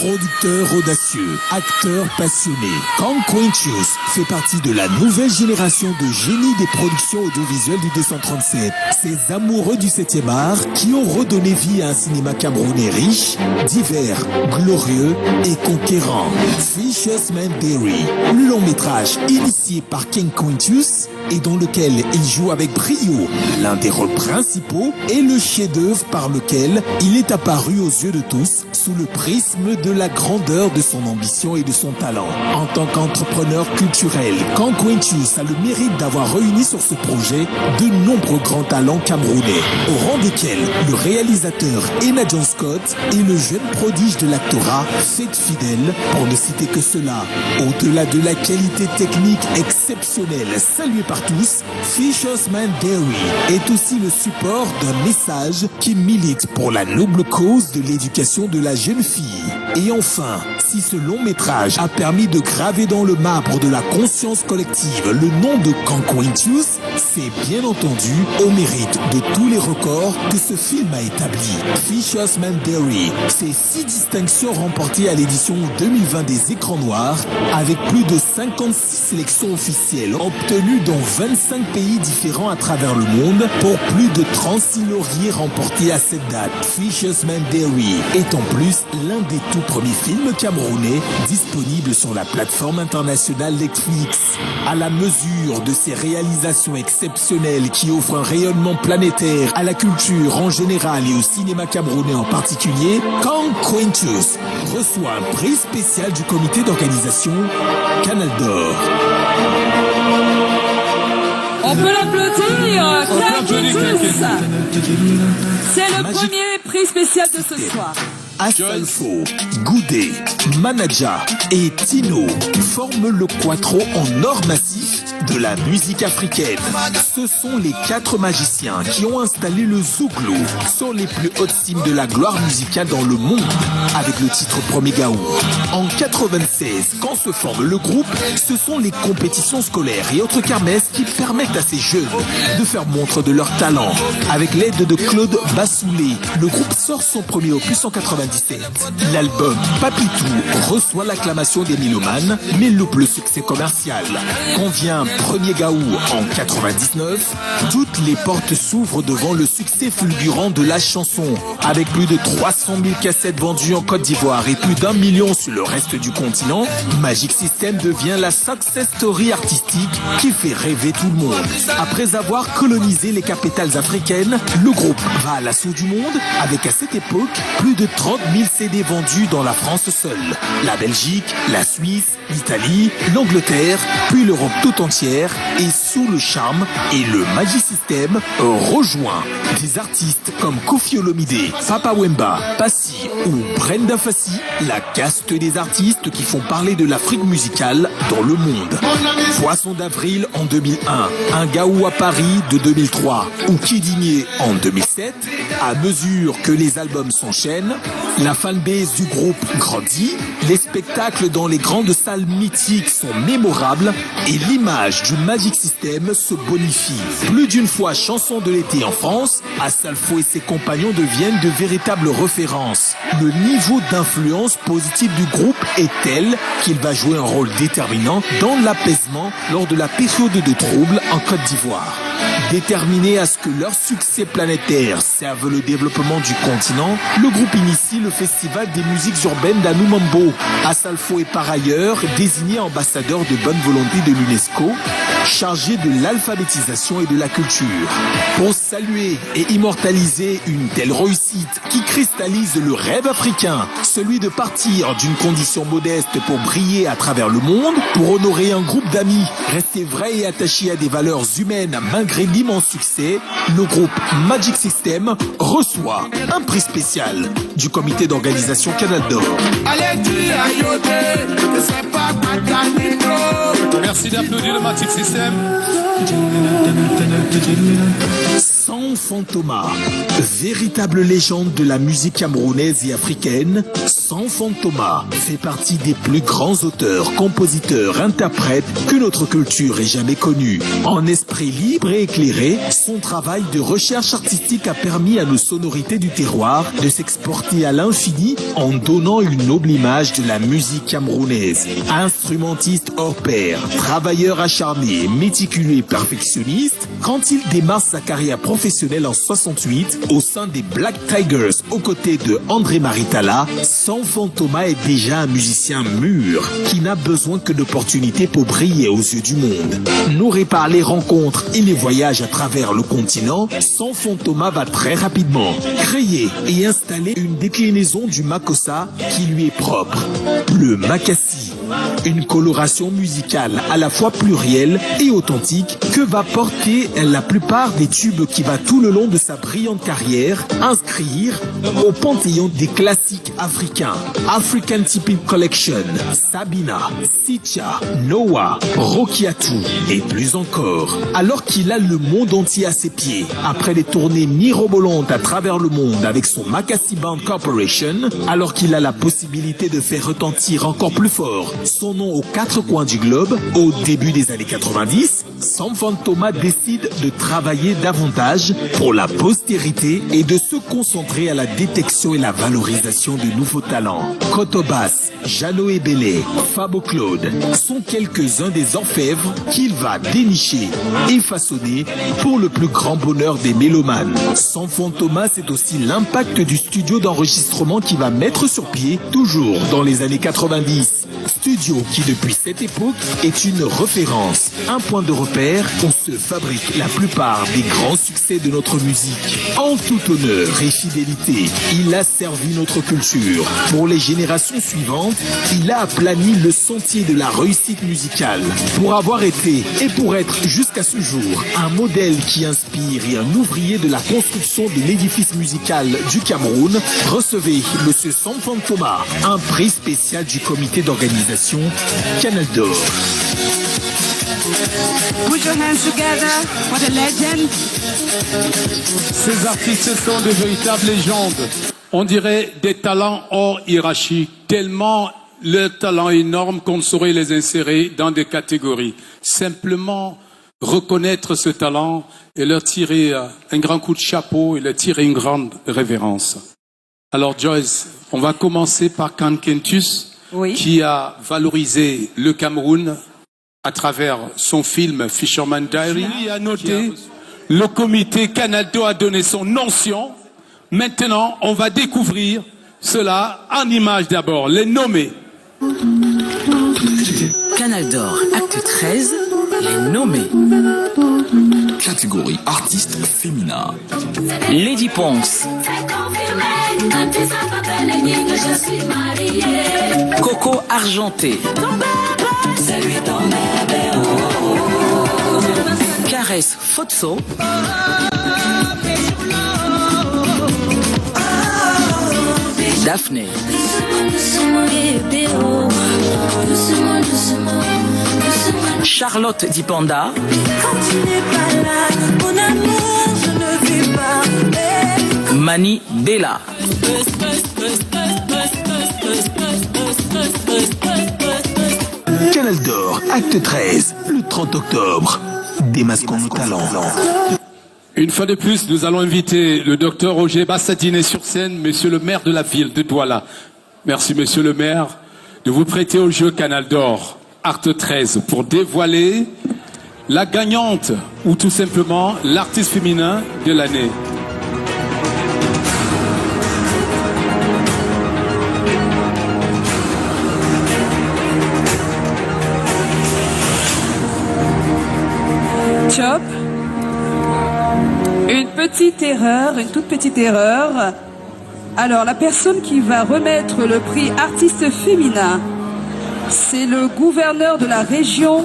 Producteur audacieux, acteur passionné, Kang Quintus fait partie de la nouvelle génération de génies des productions audiovisuelles du 237. Ces amoureux du 7e art qui ont redonné vie à un cinéma camerounais riche, divers, glorieux et conquérant. Fisher's Man Dairy, le long métrage initié par King Quintus, et dans lequel il joue avec brio l'un des rôles principaux est le chef-d'œuvre par lequel il est apparu aux yeux de tous sous le prisme de la grandeur de son ambition et de son talent. En tant qu'entrepreneur culturel, Kankwintius a le mérite d'avoir réuni sur ce projet de nombreux grands talents camerounais, au rang desquels le réalisateur Ena John Scott et le jeune prodige de l'actorat Faith Fidel, pour ne citer que cela. Au-delà de la qualité technique exceptionnelle saluée par tous, Fisherman's Diary est aussi le support d'un message qui milite pour la noble cause de l'éducation de la jeune fille. Et enfin, si ce long métrage a permis de graver dans le marbre de la conscience collective le nom de Kankwintius, c'est bien entendu au mérite de tous les records que ce film a établi. Fisherman's Diary, c'est 6 distinctions remportées à l'édition 2020 des Écrans Noirs, avec plus de 56 sélections officielles obtenues dans 25 pays différents à travers le monde pour plus de 36 lauriers remportés à cette date. Fisherman's Diary est en plus l'un des tout premiers films camerounais disponibles sur la plateforme internationale Netflix. À la mesure de ces réalisations exceptionnelles qui offrent un rayonnement planétaire à la culture en général et au cinéma camerounais en particulier, Kankwintius reçoit un prix spécial du comité d'organisation Canal d'Or. On peut l'applaudir, Kankwintius. C'est le premier prix spécial de ce soir. Astolfo, Goudé, Manaja et Tino forment le quattro en or massif de la musique africaine. Ce sont les 4 magiciens qui ont installé le Zouglou sur les plus hautes cimes de la gloire musicale dans le monde avec le titre Premier Gaou. En 96, quand se forme le groupe, ce sont les compétitions scolaires et autres kermesses qui permettent à ces jeunes de faire montre de leur talent. Avec l'aide de Claude Bassoulé, le groupe sort son premier opus en 97. L'album Papitou reçoit l'acclamation des mélomanes, mais loupe le succès commercial. Quand vient Premier Gaou en 99, toutes les portes s'ouvrent devant le succès fulgurant de la chanson. Avec plus de 300 000 cassettes vendues en Côte d'Ivoire et plus d'1 million sur le reste du continent, Magic System devient la success story artistique qui fait rêver tout le monde. Après avoir colonisé les capitales africaines, le groupe va à l'assaut du monde avec à cette époque plus de 30 000 CD vendus dans la France seule, la Belgique, la Suisse, l'Italie, l'Angleterre, puis l'Europe tout entière, et sous le charme et le Magic System rejoint des artistes comme Koffi Olomide, Papa Wemba, Passy ou Brenda Fassi, la caste des artistes qui font parler de l'Afrique musicale dans le monde. Poisson d'avril en 2001, Un Gaou à Paris de 2003 ou Kidinier en 2007, à mesure que les albums s'enchaînent, la fanbase du groupe grandit, les spectacles dans les grandes salles mythiques sont mémorables et l'image du Magic System se bonifie. Plus d'une fois chanson de l'été en France, Astolfo et ses compagnons deviennent de véritables références. Le niveau d'influence positive du groupe est tel qu'il va jouer un rôle déterminant dans l'apaisement lors de la période de troubles en Côte d'Ivoire. Déterminé à ce que leur succès planétaire serve le développement du continent, le groupe initie le festival des musiques urbaines d'Anoumambo. Astolfo est par ailleurs désigné ambassadeur de bonne volonté de l'UNESCO, chargé de l'alphabétisation et de la culture. Pour saluer et immortaliser une telle réussite qui cristallise le rêve africain, celui de partir d'une condition modeste pour briller à travers le monde, pour honorer un groupe d'amis, restés vrais et attachés à des valeurs humaines malgré l'immense succès, le groupe Magic System reçoit un prix spécial du comité d'organisation Canal d'Or. Merci d'applaudir le Magic System. Fantoma, véritable légende de la musique camerounaise et africaine, Fantoma fait partie des plus grands auteurs, compositeurs, interprètes que notre culture ait jamais connus. En esprit libre et éclairé, son travail de recherche artistique a permis à nos sonorités du terroir de s'exporter à l'infini en donnant une noble image de la musique camerounaise. Instrumentiste hors pair, travailleur acharné, méticuleux et perfectionniste, quand il démarre sa carrière professionnelle en 68 au sein des Black Tigers aux côtés de André Maritala, Sanfon Thomas est déjà un musicien mûr qui n'a besoin que d'opportunités pour briller aux yeux du monde. Nourri par les rencontres et les voyages à travers le continent, Sanfon Thomas va très rapidement créer et installer une déclinaison du makossa qui lui est propre, le makassi. Une coloration musicale à la fois plurielle et authentique que va porter la plupart des tubes qui va tout le long de sa brillante carrière inscrire au panthéon des classiques africains. African Typic Collection, Sabina, Sicha, Noah, Rokiatu et plus encore. Alors qu'il a le monde entier à ses pieds, après des tournées mirobolantes à travers le monde avec son Makassi Band Corporation, alors qu'il a la possibilité de faire retentir encore plus fort son nom aux quatre coins du globe, au début des années 90, Sanfon Thomas décide de travailler davantage pour la postérité et de se concentrer à la détection et la valorisation de nouveaux talents. Kotobas, Jeannot Ebele, Fabo Claude sont quelques-uns des orfèvres qu'il va dénicher et façonner pour le plus grand bonheur des mélomanes. Sanfon Thomas, c'est aussi l'impact du studio d'enregistrement qui va mettre sur pied, toujours dans les années 90. Studio qui depuis cette époque est une référence, un point de repère où se fabrique la plupart des grands succès de notre musique. En tout honneur et fidélité, il a servi notre culture. Pour les générations suivantes, il a aplani le sentier de la réussite musicale. Pour avoir été et pour être jusqu'à ce jour un modèle qui inspire et un ouvrier de la construction de l'édifice musical du Cameroun, recevez Monsieur Sanfon Thomas, un prix spécial du comité d'organisation Canal d'Or. Put your hands together for the legend. Ces artistes sont de véritables légendes. On dirait des talents hors hiérarchie, tellement le talent énorme qu'on saurait les insérer dans des catégories. Simplement reconnaître ce talent et leur tirer un grand coup de chapeau et leur tirer une grande révérence. Alors Joyce, on va commencer par Can Kentus. Oui. Qui a valorisé le Cameroun à travers son film Fisherman Diary. Il a noté, le comité Canal d'Or a donné son onction. Maintenant, on va découvrir cela en images d'abord, les nommés. Canal d'Or, acte 13, les nommés. Catégorie artiste féminin. Lady Ponce. Coco Argenté. Caresse Fotso. Daphné. Charlotte Dipanda. Mani Bella. Canal d'Or, acte 13, le 30 octobre. Démasquons nos talents. Une fois de plus, nous allons inviter le docteur Roger Bassadinet sur scène, monsieur le maire de la ville de Douala. Merci, monsieur le maire, de vous prêter au jeu Canal d'Or, acte 13, pour dévoiler la gagnante ou tout simplement l'artiste féminin de l'année. Chop. Une toute petite erreur. Alors, la personne qui va remettre le prix artiste féminin, c'est le gouverneur de la région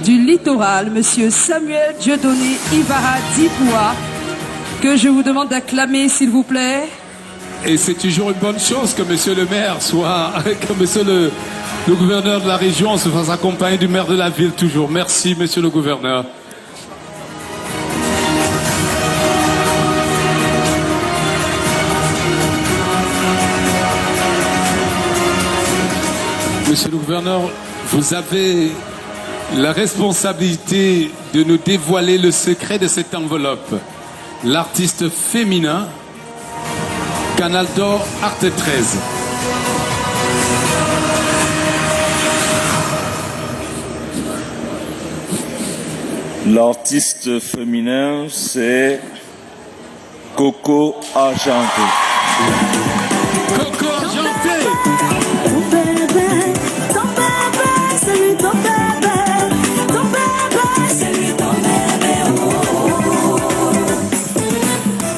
du littoral, monsieur Samuel Dieudonné Ivara Diboua, que je vous demande d'acclamer, s'il vous plaît. Et c'est toujours une bonne chose que monsieur le maire soit, que monsieur le gouverneur de la région se fasse accompagner du maire de la ville toujours. Merci, monsieur le gouverneur. Monsieur le gouverneur, vous avez la responsabilité de nous dévoiler le secret de cette enveloppe. L'artiste féminin, Canal d'Or, acte 13. L'artiste féminin, c'est Coco Argenté. Coco Argenté. Ton bébé, c'est lui ton bébé. Ton bébé, c'est lui ton bébé.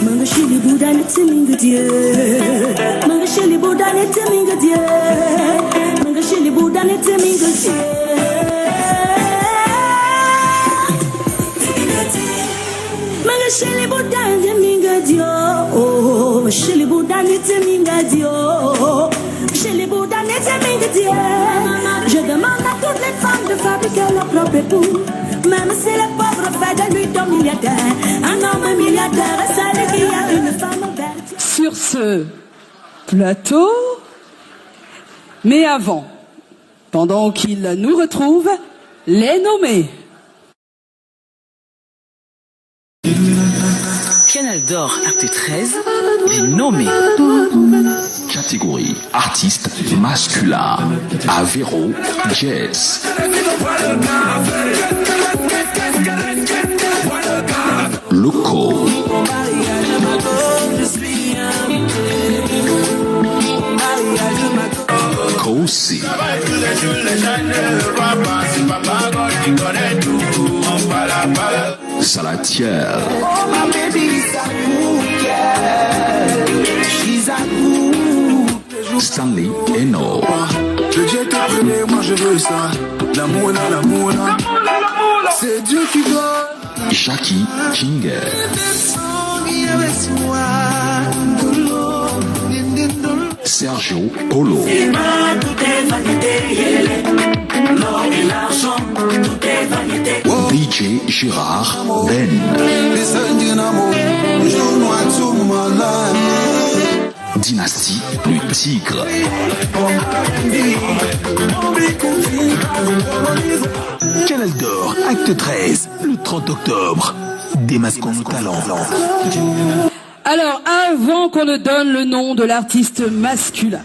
Manga chili bouddha ne t'aiming Dieu. Manga chili bouddha ne t'aiming Dieu. Manga chili bouddha ne t'aiming Dieu. Manga chili bouddha ne t'aiming Dieu. Oh, chili bouddha ne t'aiming Dieu. Chili bouddha ne t'aiming Dieu. Je demande à toutes les femmes de fabriquer leur propre époux. Même si le pauvre fait de lui ton milliardaire. Un homme milliardaire, c'est qui a une femme verte. Sur ce plateau, mais avant, pendant qu'il nous retrouve, les nommés. Canal d'Or, acte 13, les nommés. Catégorie artiste masculin. Avero Jazz. Loco. Kosi. Salatière. Stanley Eno. Que Dieu te prenne, moi je veux ça. L'amour, l'amour, c'est Dieu qui donne. Jackie Kinger. Sergio Polo. DJ Gérard Ben. Dynastie le Tigre. Canal d'Or, acte 13, le 30 octobre. Démasquons nos talents. Alors, avant qu'on ne donne le nom de l'artiste masculin,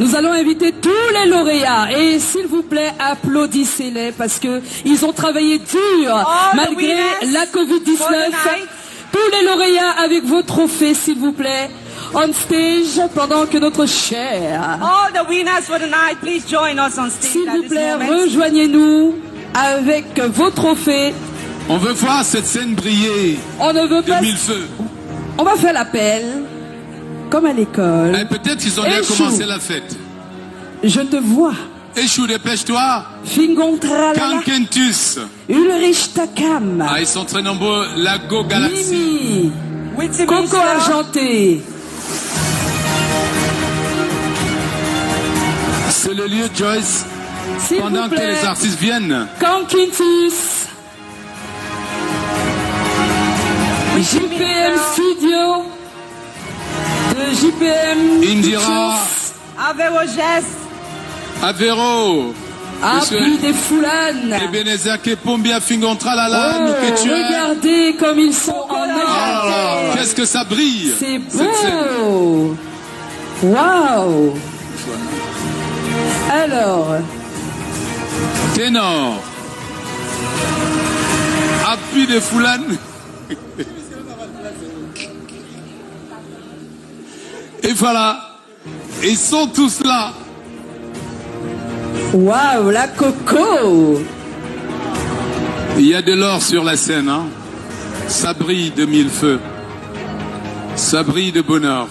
nous allons inviter tous les lauréats et s'il vous plaît, applaudissez-les parce que ils ont travaillé dur malgré la Covid-19. Tous les lauréats avec vos trophées, s'il vous plaît, on stage pendant que notre cher. All the winners for the night, please join us on stage. S'il vous plaît, rejoignez-nous avec vos trophées. On veut voir cette scène briller. On ne veut pas. De mille feux. On va faire l'appel, comme à l'école. Peut-être qu'ils ont déjà commencé la fête. Je te vois. Échou, dépêche-toi. Fingontralala. Kankentus. Ulrich Takam. Ah, ils sont très nombreux. Lago Galaxy. Mimi. Coco Argenté. C'est le lieu, Joyce. Pendant que les artistes viennent. Kankentus. JPM Studio. De JPM. Indira. Avero Jazz. Avero. Appui des Foulanes. Ebenezer Kepombia Fingontralala. Regardez comme ils sont en or. Qu'est-ce que ça brille. C'est beau. Waouh. Alors. Ténor. Appui des Foulanes. Et voilà, ils sont tous là. Waouh, la Coco. Il y a de l'or sur la scène, hein. Ça brille de mille feux. Ça brille de bonheur.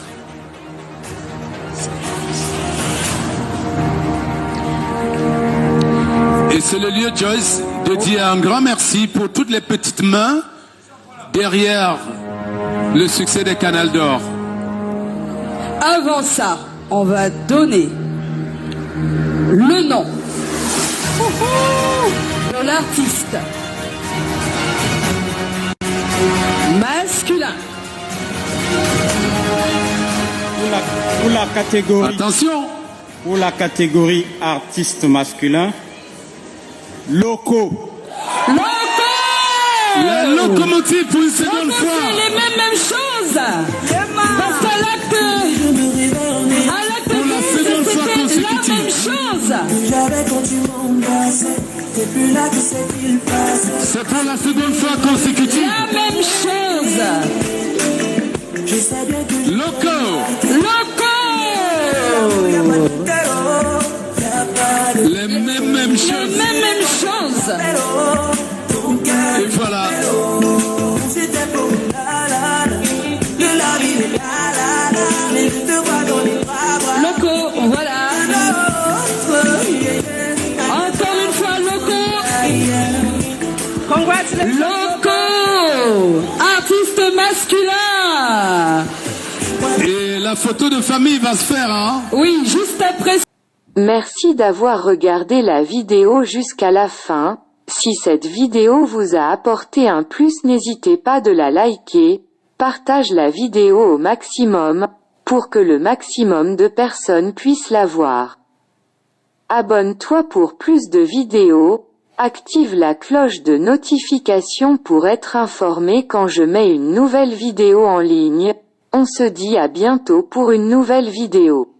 Et c'est le lieu, Joyce, de dire un grand merci pour toutes les petites mains derrière le succès des Canal d'Or. Avant ça, on va donner le nom de l'artiste masculin. Pour la catégorie. Attention. Pour la catégorie artiste masculin, Loco. La locomotive pour une seconde fois. C'est les mêmes choses. Parce qu'à l'acte pour la seconde fois consécutive. La même chose. C'est pour la seconde fois consécutive. La même chose. Loco. Les mêmes choses. Et voilà. Loco, voilà. Encore une fois, Loco. Congratulations. Loco, artiste masculin. Et la photo de famille va se faire, hein? Oui, juste après. Merci d'avoir regardé la vidéo jusqu'à la fin. Si cette vidéo vous a apporté un plus, n'hésitez pas de la liker, partage la vidéo au maximum, pour que le maximum de personnes puissent la voir. Abonne-toi pour plus de vidéos, active la cloche de notification pour être informé quand je mets une nouvelle vidéo en ligne. On se dit à bientôt pour une nouvelle vidéo.